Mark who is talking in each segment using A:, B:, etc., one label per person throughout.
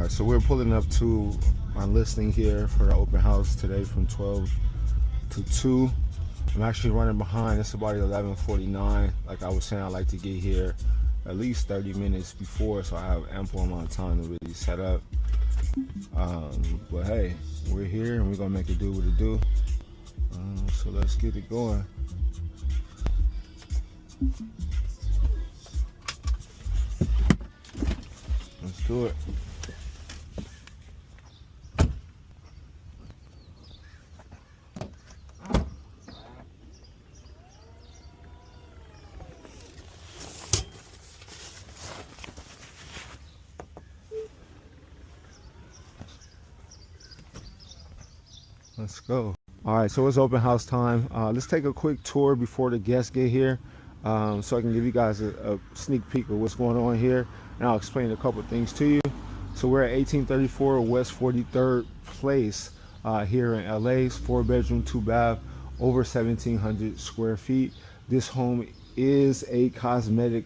A: Alright, so we're pulling up to my listing here for the open house today from 12 to 2. I'm actually running behind. It's about 11:49. Like I was saying, I like to get here at least 30 minutes before, so I have ample amount of time to really set up. But hey, we're here and we're gonna make it do what it do. So let's get it going. Let's do it. Let's go. All right, so it's open house time. Let's take a quick tour before the guests get here, so I can give you guys a sneak peek of what's going on here, and I'll explain a couple things to you. So we're at 1834 West 43rd Place here in LA. It's 4-bedroom, 2-bath, over 1,700 square feet. This home is a cosmetic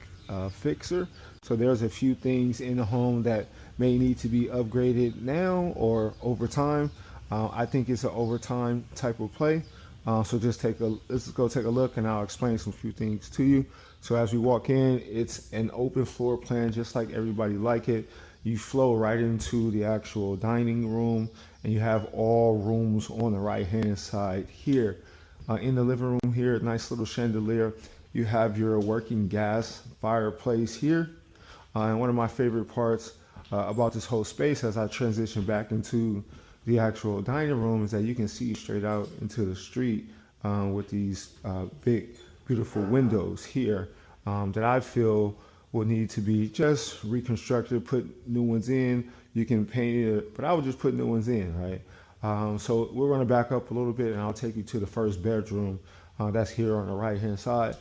A: fixer, so there's a few things in the home that may need to be upgraded now or over time. I think it's an overtime type of play. So let's go take a look and I'll explain some few things to you. So as we walk in, it's an open floor plan, just like everybody like it. You flow right into the actual dining room and you have all rooms on the right hand side here. In the living room here, nice little chandelier. You have your working gas fireplace here. And one of my favorite parts about this whole space as I transition back into the actual dining room is that you can see straight out into the street with these big, beautiful windows here that I feel will need to be just reconstructed, put new ones in. You can paint it, but I would just put new ones in, right? So we're going to back up a little bit and I'll take you to the first bedroom that's here on the right hand side.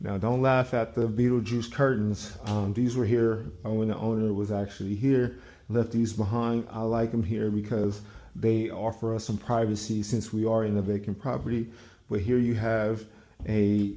A: Now, don't laugh at the Beetlejuice curtains. These were here when the owner was actually here. Left these behind. I like them here because they offer us some privacy since we are in a vacant property. But here you have a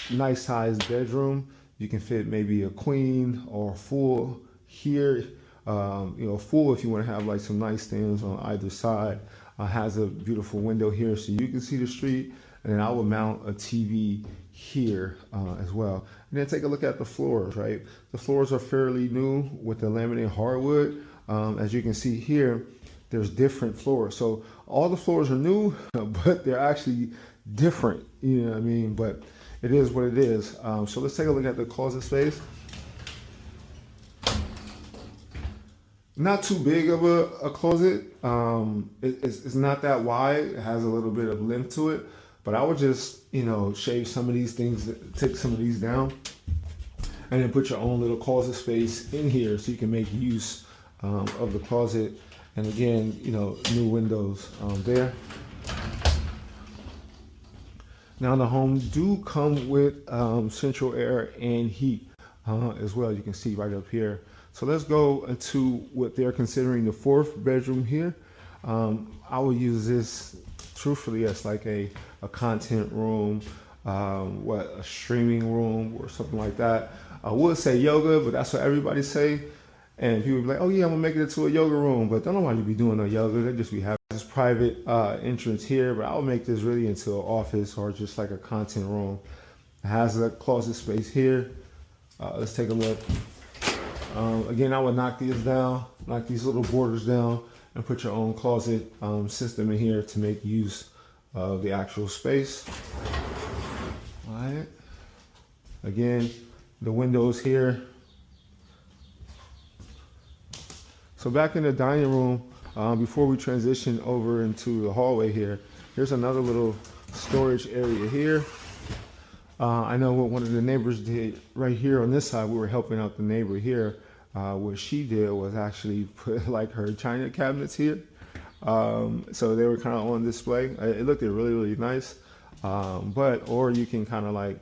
A: nice sized bedroom. You can fit maybe a queen or a full here. Full if you want to have like some nightstands on either side. Has a beautiful window here so you can see the street. And then I will mount a TV here as well. And then take a look at the floors, right? The floors are fairly new with the laminate hardwood. As you can see here, there's different floors. So all the floors are new, but they're actually different, you know what I mean? But it is what it is. So let's take a look at the closet space. Not too big of a closet. It's not that wide. It has a little bit of length to it. But I would just, shave some of these things, take some of these down, and then put your own little closet space in here so you can make use of the closet. And again, new windows there. Now the home do come with central air and heat as well. You can see right up here. So let's go into what they're considering the 4th bedroom here. I will use this truthfully as like a content room, a streaming room or something like that. I would say yoga, but that's what everybody say. And people be like, oh yeah, I'm gonna make it into a yoga room, but don't nobody be doing no yoga. They just be having this private entrance here, but I'll make this really into an office or just like a content room. It has a closet space here. Let's take a look. Again, I would knock these down, knock these little borders down, and put your own closet system in here to make use of the actual space. All right. Again, the windows here. So back in the dining room, before we transition over into the hallway here, here's another little storage area here. I know what one of the neighbors did right here on this side. We were helping out the neighbor here. What she did was actually put like her china cabinets here. So they were kind of on display. It looked really, really nice. Or you can kind of like,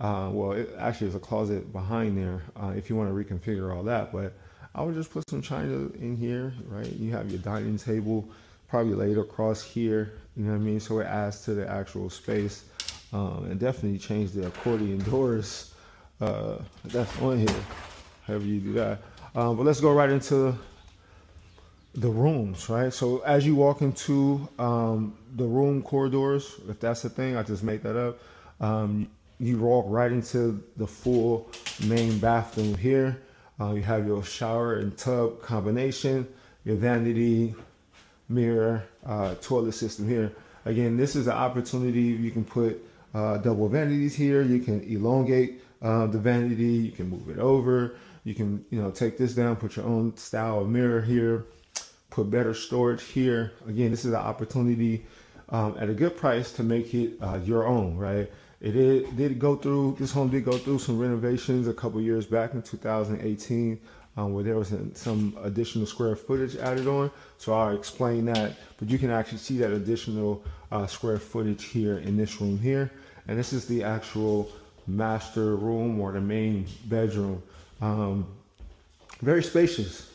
A: it actually is a closet behind there if you want to reconfigure all that. But I would just put some china in here, right? You have your dining table probably laid across here, you know what I mean? So it adds to the actual space. And definitely change the accordion doors that's on here, however you do that. But let's go right into the rooms, right? So as you walk into the room corridors, if that's the thing, I just made that up. You walk right into the full main bathroom here. You have your shower and tub combination, your vanity, mirror, toilet system here. Again, this is an opportunity. You can put double vanities here. You can elongate the vanity. You can move it over. You can, take this down, put your own style of mirror here, put better storage here. Again, this is an opportunity at a good price to make it your own, right? Did go through, this home did go through some renovations a couple years back in 2018 where there was some additional square footage added on. So I'll explain that, but you can actually see that additional square footage here in this room here. And this is the actual master room or the main bedroom. Very spacious.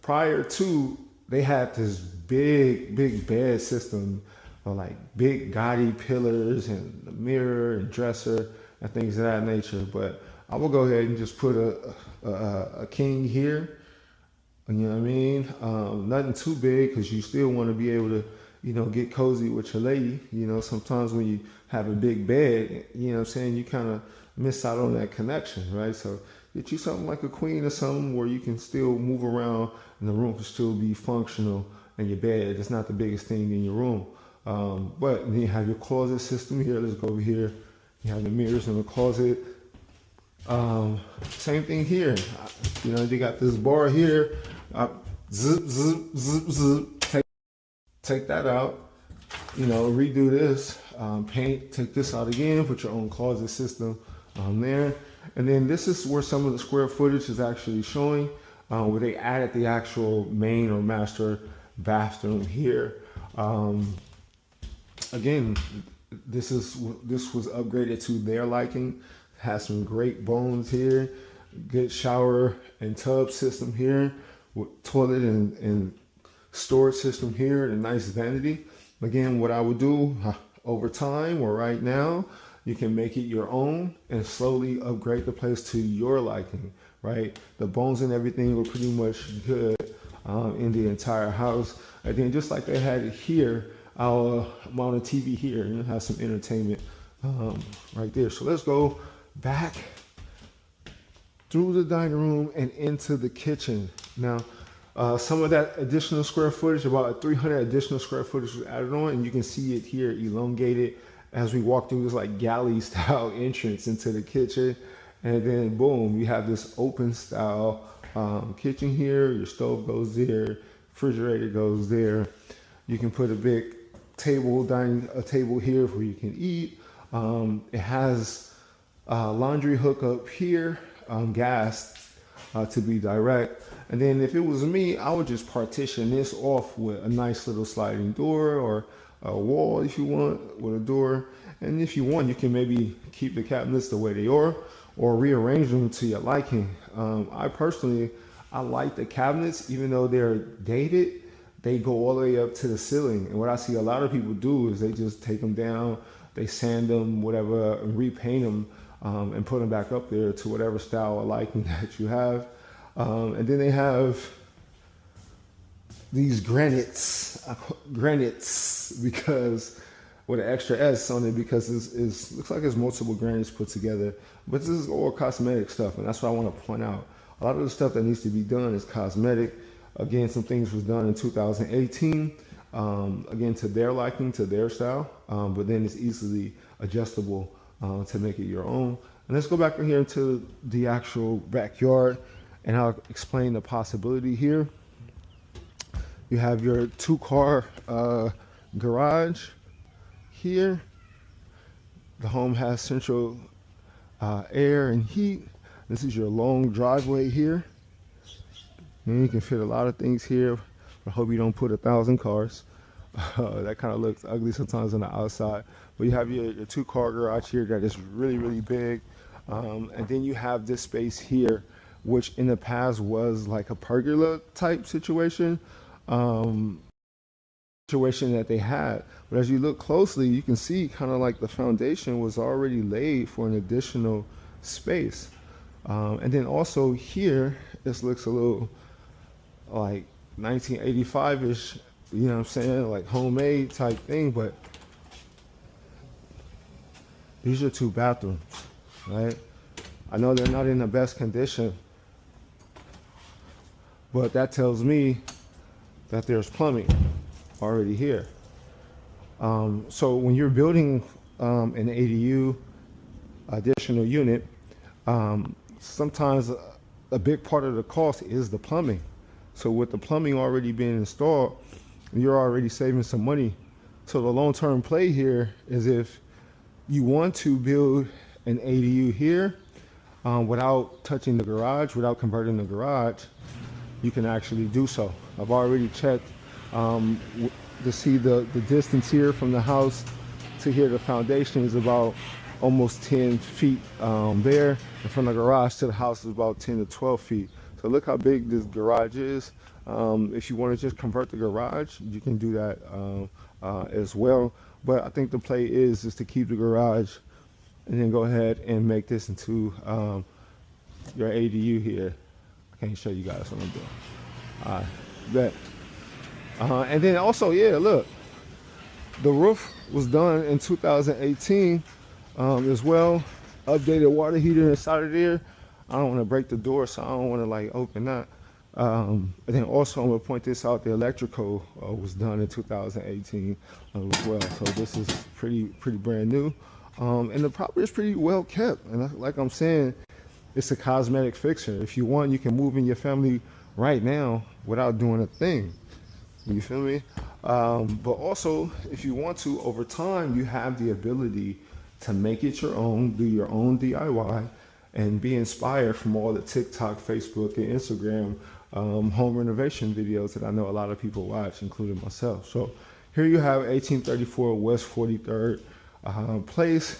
A: Prior to, they had this big bed system, like big gaudy pillars and a mirror and dresser and things of that nature. But I will go ahead and just put a king here. You know what I mean? Nothing too big, because you still want to be able to, get cozy with your lady. Sometimes when you have a big bed, you kind of miss out on that connection, right? So get you something like a queen or something where you can still move around and the room can still be functional, and your bed is not the biggest thing in your room. But then you have your closet system here. Let's go over here. You have the mirrors in the closet. Same thing here. They got this bar here. Zip, zip, zip, zip. Take that out. Redo this. Paint. Take this out again. Put your own closet system there. And then this is where some of the square footage is actually showing, where they added the actual main or master bathroom here. Again, this was upgraded to their liking. Has some great bones here. Good shower and tub system here, with toilet and storage system here, and a nice vanity. Again, what I would do over time or right now, you can make it your own and slowly upgrade the place to your liking, right? The bones and everything were pretty much good in the entire house. And then just like they had it here, I'll mount a TV here and have some entertainment right there. So let's go back through the dining room and into the kitchen. Now, some of that additional square footage, about 300 additional square footage was added on, and you can see it here elongated as we walk through this like galley style entrance into the kitchen. And then boom, you have this open style kitchen here. Your stove goes there, refrigerator goes there. You can put a big table here where you can eat. It has laundry hookup here, gas to be direct. And then if it was me, I would just partition this off with a nice little sliding door, or a wall if you want with a door. And if you want, you can maybe keep the cabinets the way they are or rearrange them to your liking. I personally like the cabinets, even though they're dated, they go all the way up to the ceiling. And what I see a lot of people do is they just take them down, they sand them, whatever, and repaint them and put them back up there to whatever style or liking that you have. And then they have these granites, because with an extra S on it, because it looks like it's multiple granites put together. But this is all cosmetic stuff, and that's what I want to point out. A lot of the stuff that needs to be done is cosmetic. Again, some things was done in 2018, again, to their liking, to their style, but then it's easily adjustable to make it your own. And let's go back in here into the actual backyard, and I'll explain the possibility here. You have your 2-car garage here. The home has central air and heat. This is your long driveway here. And you can fit a lot of things here. I hope you don't put 1,000 cars. That kind of looks ugly sometimes on the outside. But you have your 2-car garage here that is really big. And then you have this space here, which in the past was like a pergola type situation. That they had. But as you look closely, you can see kind of like the foundation was already laid for an additional space. And then also here, this looks a little like 1985-ish, you know what I'm saying, like homemade type thing. But these are 2 bathrooms, right? I know they're not in the best condition, but that tells me that there's plumbing already here. So when you're building an ADU additional unit, sometimes a big part of the cost is the plumbing. So with the plumbing already being installed, you're already saving some money. So the long-term play here is if you want to build an ADU here without touching the garage, without converting the garage, you can actually do so. I've already checked to see the distance here from the house to here. The foundation is about almost 10 feet there, and from the garage to the house is about 10 to 12 feet. So look how big this garage is. If you want to just convert the garage, you can do that as well. But I think the play is to keep the garage and then go ahead and make this into your ADU here. I can't show you guys what I'm doing. Bet. And then also, yeah, look, the roof was done in 2018 as well. Updated water heater inside of there. I don't want to break the door, so I don't want to like open that. And then also I'm gonna point this out: the electrical was done in 2018 as well. So this is pretty brand new, and the property is pretty well kept. And like I'm saying, it's a cosmetic fixture. If you want, you can move in your family right now without doing a thing. You feel me? But also, if you want to, over time, you have the ability to make it your own, do your own DIY, and be inspired from all the TikTok, Facebook, and Instagram home renovation videos that I know a lot of people watch, including myself. So here you have 1834 West 43rd Place.